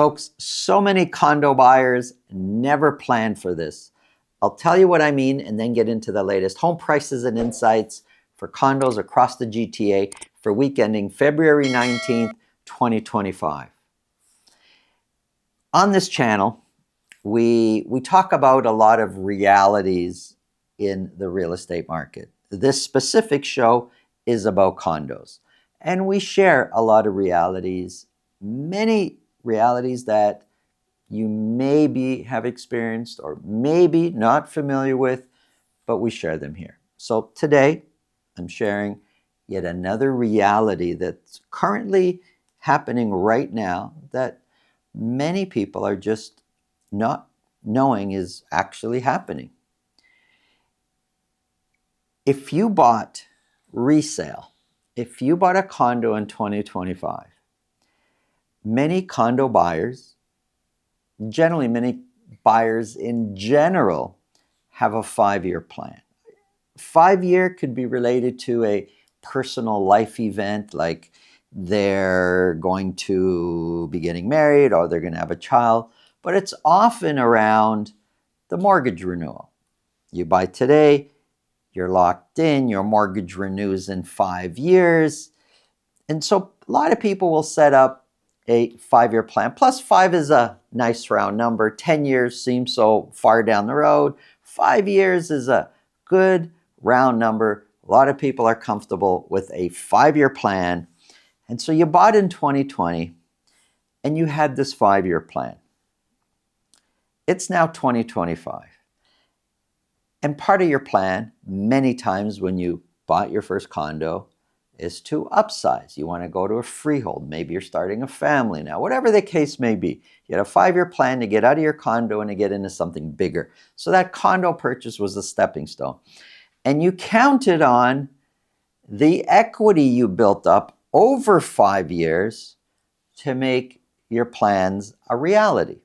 Folks, so many condo buyers never planned for this. I'll tell you what I mean and then get into the latest home prices and insights for condos across the GTA for week ending February 19th, 2025. On this channel, we talk about a lot of realities in the real estate market. This specific show is about condos, and we share a lot of realities, many realities that you maybe have experienced or maybe not familiar with, but we share them here. So today, I'm sharing yet another reality that's currently happening right now that many people are just not knowing is actually happening. If you bought resale, if you bought a condo in 2025, many condo buyers, generally many buyers in general, have a 5-year plan. 5-year could be related to a personal life event, like they're going to be getting married or they're going to have a child, but it's often around the mortgage renewal. You buy today, you're locked in, your mortgage renews in 5 years. And so a lot of people will set up a 5-year plan. Plus 5 is a nice round number. 10 years seems so far down the road. 5 years is a good round number. A lot of people are comfortable with a 5-year plan. And so you bought in 2020 and you had this 5-year plan. It's now 2025. And part of your plan, many times when you bought your first condo, is to upsize. You want to go to a freehold. Maybe you're starting a family now. Whatever the case may be, you had a 5-year plan to get out of your condo and to get into something bigger. So that condo purchase was a stepping stone. And you counted on the equity you built up over 5 years to make your plans a reality.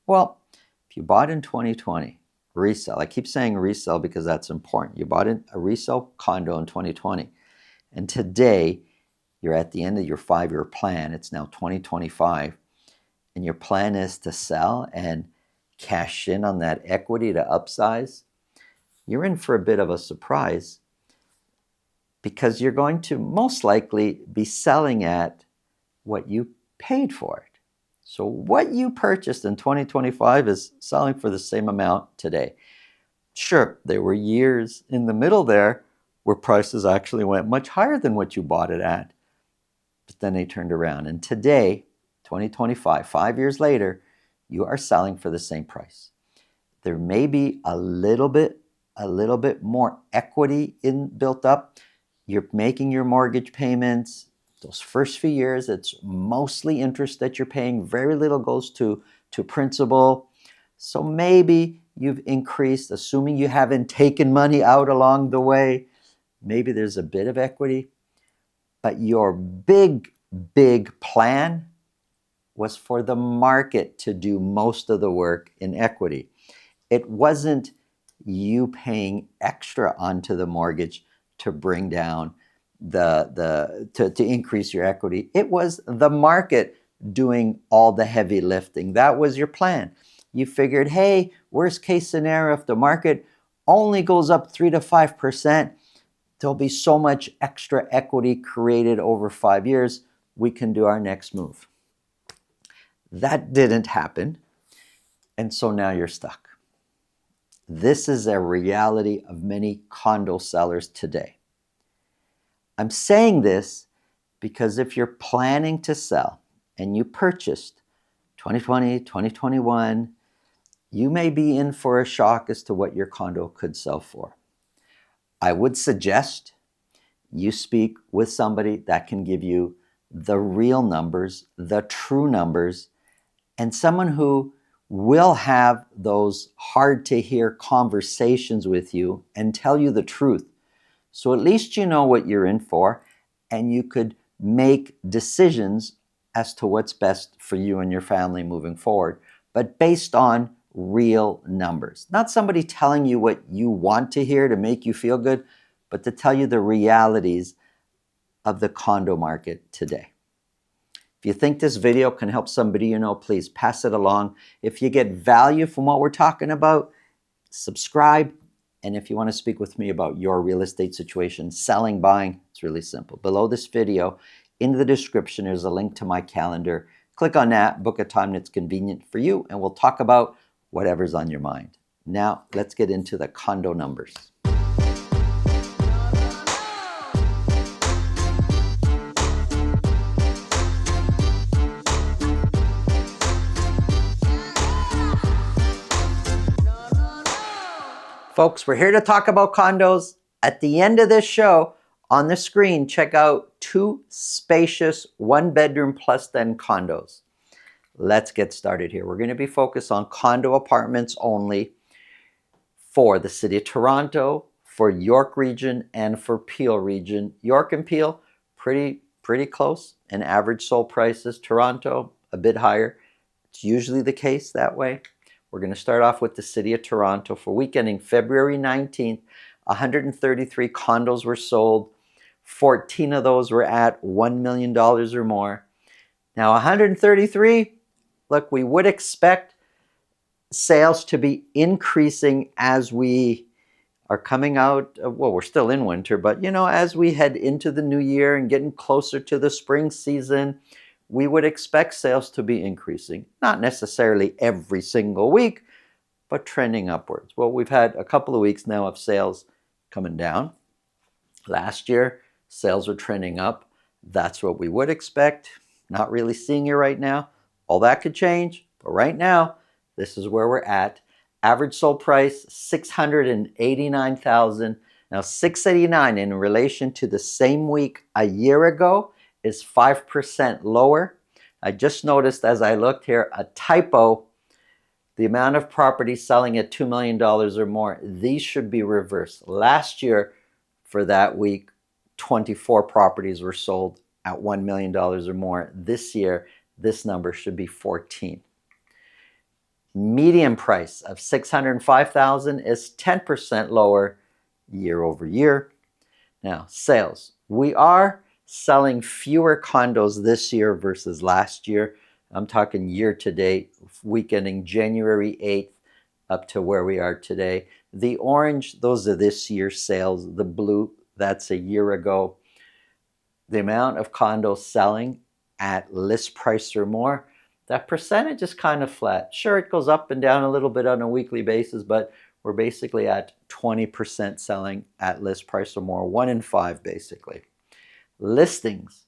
Well, if you bought in 2020, resale, I keep saying resale because that's important. You bought a resale condo in 2020, and today you're at the end of your 5-year plan. It's now 2025, and your plan is to sell and cash in on that equity to upsize. You're in for a bit of a surprise because you're going to most likely be selling at what you paid for it. So what you purchased in 2025 is selling for the same amount today. Sure, there were years in the middle there where prices actually went much higher than what you bought it at, but then they turned around. And today, 2025, 5 years later, you are selling for the same price. There may be a little bit more equity built up. You're making your mortgage payments. Those first few years, it's mostly interest that you're paying. Very little goes to principal. So maybe you've increased, assuming you haven't taken money out along the way. Maybe there's a bit of equity. But your big plan was for the market to do most of the work in equity. It wasn't you paying extra onto the mortgage to bring down to increase your equity. It was the market doing all the heavy lifting. That was your plan. You figured, hey, worst case scenario, if the market only goes up 3 to 5%, there'll be so much extra equity created over 5 years, we can do our next move. That didn't happen, and so now you're stuck. This is a reality of many condo sellers today. I'm saying this because if you're planning to sell and you purchased 2020, 2021, you may be in for a shock as to what your condo could sell for. I would suggest you speak with somebody that can give you the real numbers, the true numbers, and someone who will have those hard to hear conversations with you and tell you the truth. So at least you know what you're in for, and you could make decisions as to what's best for you and your family moving forward, but based on real numbers. Not somebody telling you what you want to hear to make you feel good, but to tell you the realities of the condo market today. If you think this video can help somebody you know, please pass it along. If you get value from what we're talking about, subscribe. And if you want to speak with me about your real estate situation, selling, buying, it's really simple. Below this video, in the description, there's a link to my calendar. Click on that, book a time that's convenient for you, and we'll talk about whatever's on your mind. Now, let's get into the condo numbers. Folks, we're here to talk about condos. At the end of this show, on the screen, check out 2 spacious 1-bedroom plus den condos. Let's get started here. We're going to be focused on condo apartments only for the city of Toronto, for York region, and for Peel region. York and Peel, pretty close in average sold prices. Toronto, a bit higher. It's usually the case that way. We're going to start off with the city of Toronto. For week ending February 19th, 133 condos were sold. 14 of those were at $1 million or more. Now, 133, look, we would expect sales to be increasing as we are coming out, well, we're still in winter, but as we head into the new year and getting closer to the spring season, we would expect sales to be increasing. Not necessarily every single week, but trending upwards. Well, we've had a couple of weeks now of sales coming down. Last year, sales were trending up. That's what we would expect. Not really seeing it right now. All that could change, but right now, this is where we're at. Average sold price, $689,000. Now, $689 in relation to the same week a year ago is 5% lower. I just noticed as I looked here, a typo. The amount of properties selling at $2 million or more, these should be reversed. Last year, for that week, 24 properties were sold at $1 million or more. This year, this number should be 14. Median price of $605,000 is 10% lower year over year. Now, sales. We are selling fewer condos this year versus last year. I'm talking year to date, week ending January 8th up to where we are today. The orange, those are this year's sales. The blue, that's a year ago. The amount of condos selling at list price or more, that percentage is kind of flat. Sure, it goes up and down a little bit on a weekly basis, but we're basically at 20% selling at list price or more, 1 in 5 basically. Listings.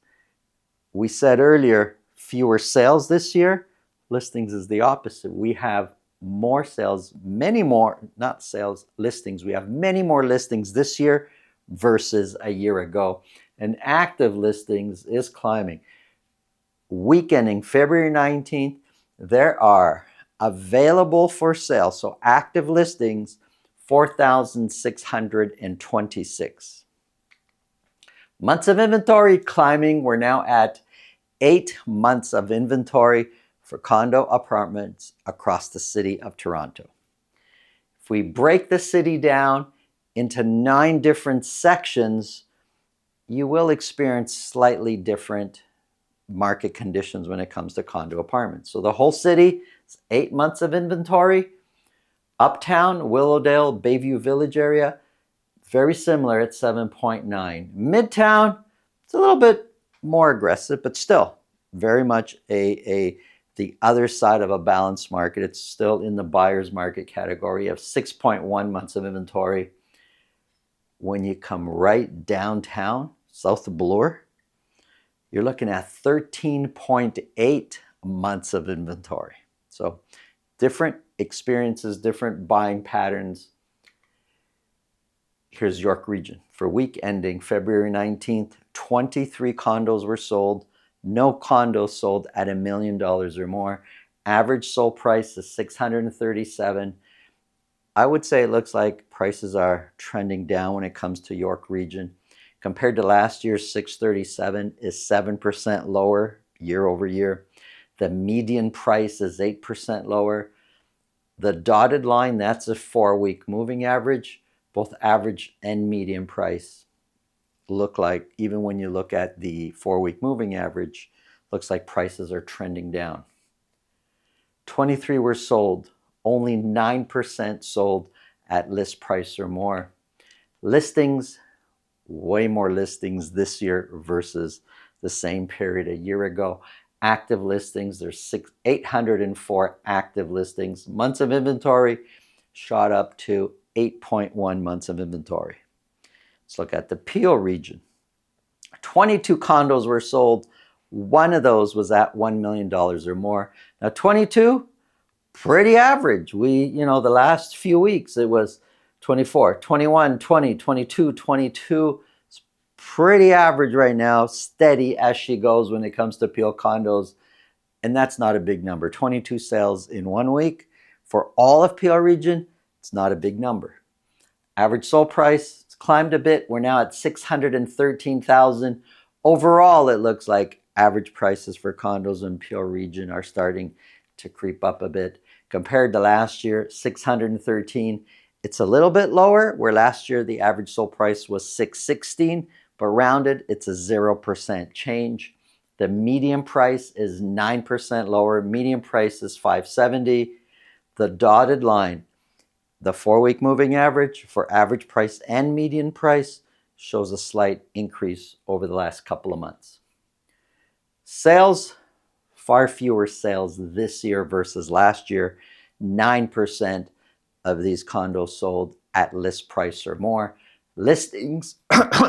We said earlier, fewer sales this year. Listings is the opposite. We have more sales, many more, not sales, listings. We have many more listings this year versus a year ago. And active listings is climbing. Week ending February 19th, there are available for sale, so active listings, 4,626. Months of inventory climbing. We're now at 8 months of inventory for condo apartments across the city of Toronto. If we break the city down into 9 different sections, you will experience slightly different market conditions when it comes to condo apartments. So the whole city is 8 months of inventory. Uptown, Willowdale, Bayview Village area, very similar at 7.9. Midtown, it's a little bit more aggressive, but still very much the other side of a balanced market. It's still in the buyer's market category of 6.1 months of inventory. When you come right downtown, south of Bloor, you're looking at 13.8 months of inventory. So different experiences, different buying patterns. Here's York region. For week ending February 19th, 23 condos were sold. No condos sold at $1 million or more. Average sold price is $637. I would say it looks like prices are trending down when it comes to York region. Compared to last year's $637 is 7% lower year over year. The median price is 8% lower. The dotted line, that's a 4-week moving average. Both average and median price look like, even when you look at the 4-week moving average, Looks like prices are trending down. 23 were sold. Only 9% sold at list price or more. Listings, way more listings this year versus the same period a year ago. Active listings, there's 804 active listings. Months of inventory shot up to 8.1 months of inventory. Let's look at the Peel region. 22 condos were sold. One of those was at $1 million or more. Now 22, pretty average. The last few weeks it was 24, 21, 20, 22, 22. It's pretty average right now, steady as she goes when it comes to Peel condos. And that's not a big number. 22 sales in 1 week. For all of Peel region, it's not a big number. Average sold price, it's climbed a bit. We're now at $613,000. Overall, it looks like average prices for condos in Peel region are starting to creep up a bit. Compared to last year, $613,000. It's a little bit lower, where last year the average sold price was $616,000, but rounded, it's a 0% change. The median price is 9% lower. Median price is $570,000. The dotted line, the 4-week moving average for average price and median price, shows a slight increase over the last couple of months. Sales, far fewer sales this year versus last year. 9% of these condos sold at list price or more. Listings,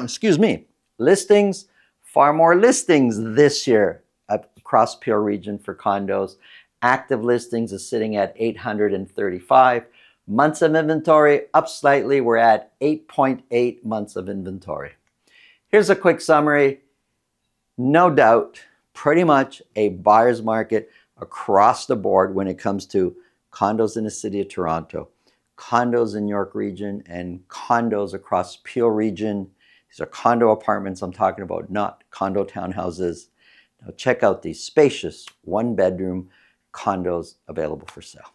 excuse me, listings, far more listings this year across Peel region for condos. Active listings is sitting at 835. Months of inventory up slightly. We're at 8.8 months of inventory. Here's a quick summary. No doubt, pretty much a buyer's market across the board when it comes to condos in the city of Toronto, condos in York region, and condos across Peel region. These are condo apartments I'm talking about, not condo townhouses. Now check out these spacious 1-bedroom condos available for sale.